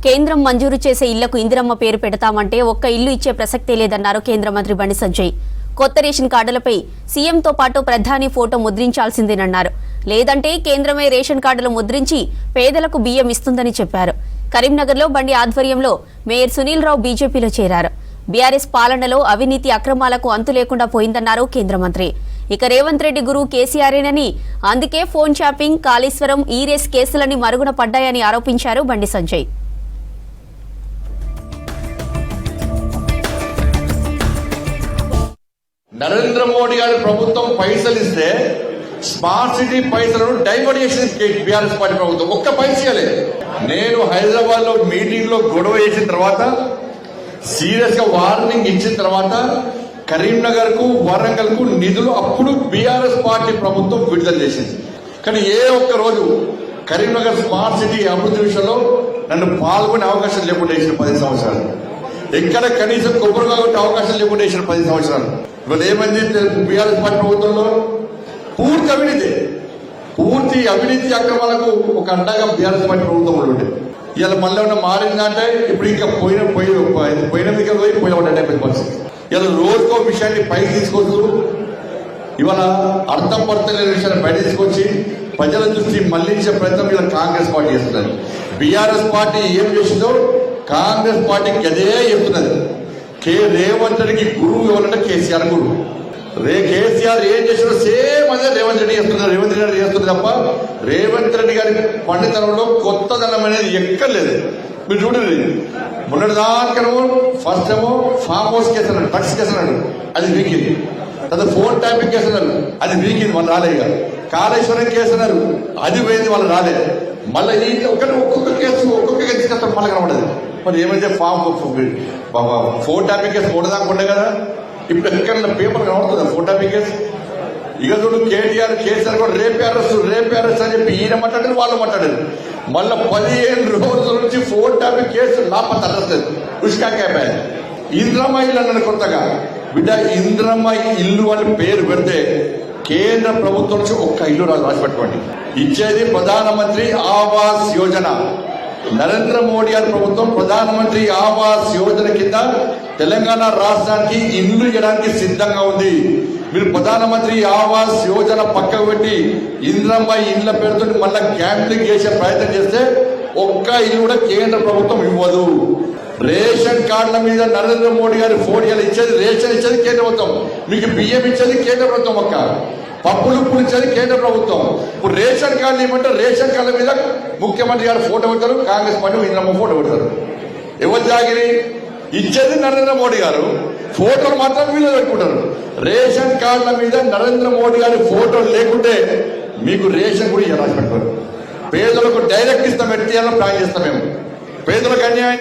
కేంద్రం మంజూరు చేసే ఇళ్లకు ఇందిరమ్మ పేరు పెడతామంటే ఒక్క ఇల్లు ఇచ్చే ప్రసక్తే లేదన్నారు కేంద్ర మంత్రి బండి సంజయ్. కొత్త రేషన్ కార్డులపై సీఎంతో పాటు ప్రధాని ఫోటో ముద్రించాల్సిందేనన్నారు. లేదంటే కేంద్రమే రేషన్ కార్డులు ముద్రించి పేదలకు బియ్యం ఇస్తుందని చెప్పారు. కరీంనగర్లో బండి ఆధ్వర్యంలో మేయర్ సునీల్ రావు బీజేపీలో చేరారు. బీఆర్ఎస్ పాలనలో అవినీతి అక్రమాలకు అంతు లేకుండా పోయిందన్నారు కేంద్ర మంత్రి. ఇక రేవంత్ రెడ్డి గురువు కేసీఆర్ఏనని, అందుకే ఫోన్ షాపింగ్, కాళేశ్వరం, ఈరేస్ కేసులని మరుగున పడ్డాయని ఆరోపించారు బండి సంజయ్. నరేంద్ర మోడీ గారి ప్రభుత్వం పైసలు ఇస్తే స్మార్ట్ సిటీ పైసలను డైవర్ట్ చేసింది బీఆర్ఎస్ పార్టీ ప్రభుత్వం. ఒక్క పైసలే. నేను హైదరాబాద్ లో మీటింగ్ లో గొడవ చేసిన తర్వాత, సీరియస్ గా వార్నింగ్ ఇచ్చిన తర్వాత కరీంనగర్ కు, వరంగల్ కు నిధులు అప్పుడు బీఆర్ఎస్ పార్టీ ప్రభుత్వం విడుదల చేసింది. కానీ ఏ ఒక్క రోజు కరీంనగర్ స్మార్ట్ సిటీ అభివృద్ధి విషయంలో నన్ను పాల్గొనే అవకాశం లేకుండా చేసిన 10 సంవత్సరాలు. ఎక్కడ కనీసం కొబ్బరిగా కొట్టే అవకాశం లేకుండా చేసిన 10 సంవత్సరాలు. ఇవాళ ఏమైంది బీఆర్ఎస్ పార్టీ ప్రభుత్వంలో? పూర్తి అవినీతి అక్రమాలకు ఒక అండగా బీఆర్ఎస్ పార్టీ ప్రభుత్వం ఉండే. ఇవాళ మళ్ళీ ఉన్న మారిందంటే ఇప్పుడు ఇంకా పోయిన పరిస్థితి. ఇలా రోజుకో విషయాన్ని పైకి తీసుకొస్తూ ఇవాళ అర్థం పడతలేని విషయాన్ని బయట తీసుకొచ్చి ప్రజల దృష్టి మళ్లించే ప్రయత్నం ఇలా కాంగ్రెస్ పార్టీ చేస్తున్నది. బీఆర్ఎస్ పార్టీ ఏం చేసిందో కాంగ్రెస్ పార్టీకి అదే చెప్తున్నది. రేవంత్ రెడ్డికి గురువు ఎవరంటే కేసీఆర్ గురువు. కేసీఆర్ ఏం చేసినా సేమ్ అదే రేవంత్ రెడ్డి చేస్తున్నారు. రేవంత్ రెడ్డి చేస్తున్నారు తప్ప రేవంత్ రెడ్డి గారి పండితనంలో కొత్తదనం అనేది ఎక్కర్లేదు. మీరు చూడండి, మొన్నటిదాకనేమో ఫస్ట్ ఏమో ఫామ్ హౌస్ కేసు అన్నాడు, డ్రగ్స్ కేసు అన్నాడు, అది వీకింది. తర్వాత ఫోన్ ట్యాపింగ్ కేసు అన్నారు, అది వీకింది, వాళ్ళు రాలేదు. కాళేశ్వరం కేసు అన్నారు, అది పోయింది, వాళ్ళు రాలేదు. మళ్ళీ ఒక్కొక్క కేసు తీసుకొస్తాం, మళ్ళీ కనబడదు. మరి ఏమైతే ఫోన్ ట్యాపింగ్ కేసు మూడదాకా ఉండే కదా, ఇప్పుడు ఎక్కడ పేపర్ కనబడుతుంది ఫోన్ ట్యాపింగ్ కేసు. ఇక చూడు, కేసీఆర్ కూడా రేపే అరెస్ట్ అని చెప్పి ఈయన మాట్లాడారు, వాళ్ళు మాట్లాడారు. మళ్ళీ 15 రోజుల నుంచి ఫోన్ ట్యాపింగ్ కేసు లాపత అరెస్ట్ ఉష్కాకాయ. ఇంద్రమ్మ ఇల్లు అన్నాడు కొత్తగా. బిడ్డ, ఇంద్రమ్మ ఇల్లు అని పేరు పెడితే కేంద్ర ప్రభుత్వం నుంచి ఒక్క ఇల్లు రాసి పెట్టుకోండి. ఇచ్చేది ప్రధానమంత్రి ఆవాస్ యోజన. నరేంద్ర మోడీ గారి ప్రభుత్వం ప్రధానమంత్రి ఆవాస్ యోజన కింద తెలంగాణ రాష్ట్రానికి ఇల్లు ఇవ్వడానికి సిద్ధంగా ఉంది. మీరు ప్రధానమంత్రి ఆవాస్ యోజన పక్కకు పెట్టి ఇంద్రమ్మ ఇళ్ల పేరుతో మళ్ళా క్యాంప్లింగ్ చేసే ప్రయత్నం చేస్తే ఒక్క ఇల్లు కూడా కేంద్ర ప్రభుత్వం ఇవ్వదు. రేషన్ కార్డుల మీద నరేంద్ర మోడీ గారి ఫోన్ ఇచ్చేది, రేషన్ ఇచ్చేది కేంద్ర ప్రభుత్వం, మీకు బియ్యం ఇచ్చేది కేంద్ర ప్రభుత్వం, ఒక్క పప్పులు ఉప్పులు ఇచ్చేది కేంద్ర ప్రభుత్వం. ఇప్పుడు రేషన్ కార్డులు ఇవ్వమంటే రేషన్ కార్డుల మీద ముఖ్యమంత్రి గారు ఫోటో పెడతారు, కాంగ్రెస్ పార్టీ ఇంద్రమ్మ ఫోటో పెడతారు. ఎవరు జాగిరి? ఇచ్చేది నరేంద్ర మోడీ గారు, ఫోటోలు మాత్రం వీళ్ళు పెట్టుకుంటారు. రేషన్ కార్డుల మీద నరేంద్ర మోడీ గారి ఫోటో లేకుంటే మీకు రేషన్ కూడా రాసి పెడతారు. పేదలకు డైరెక్ట్ ఇస్తాం, ఎట్టి ప్లాన్ చేస్తాం. మేము పేదలకు అన్యాయం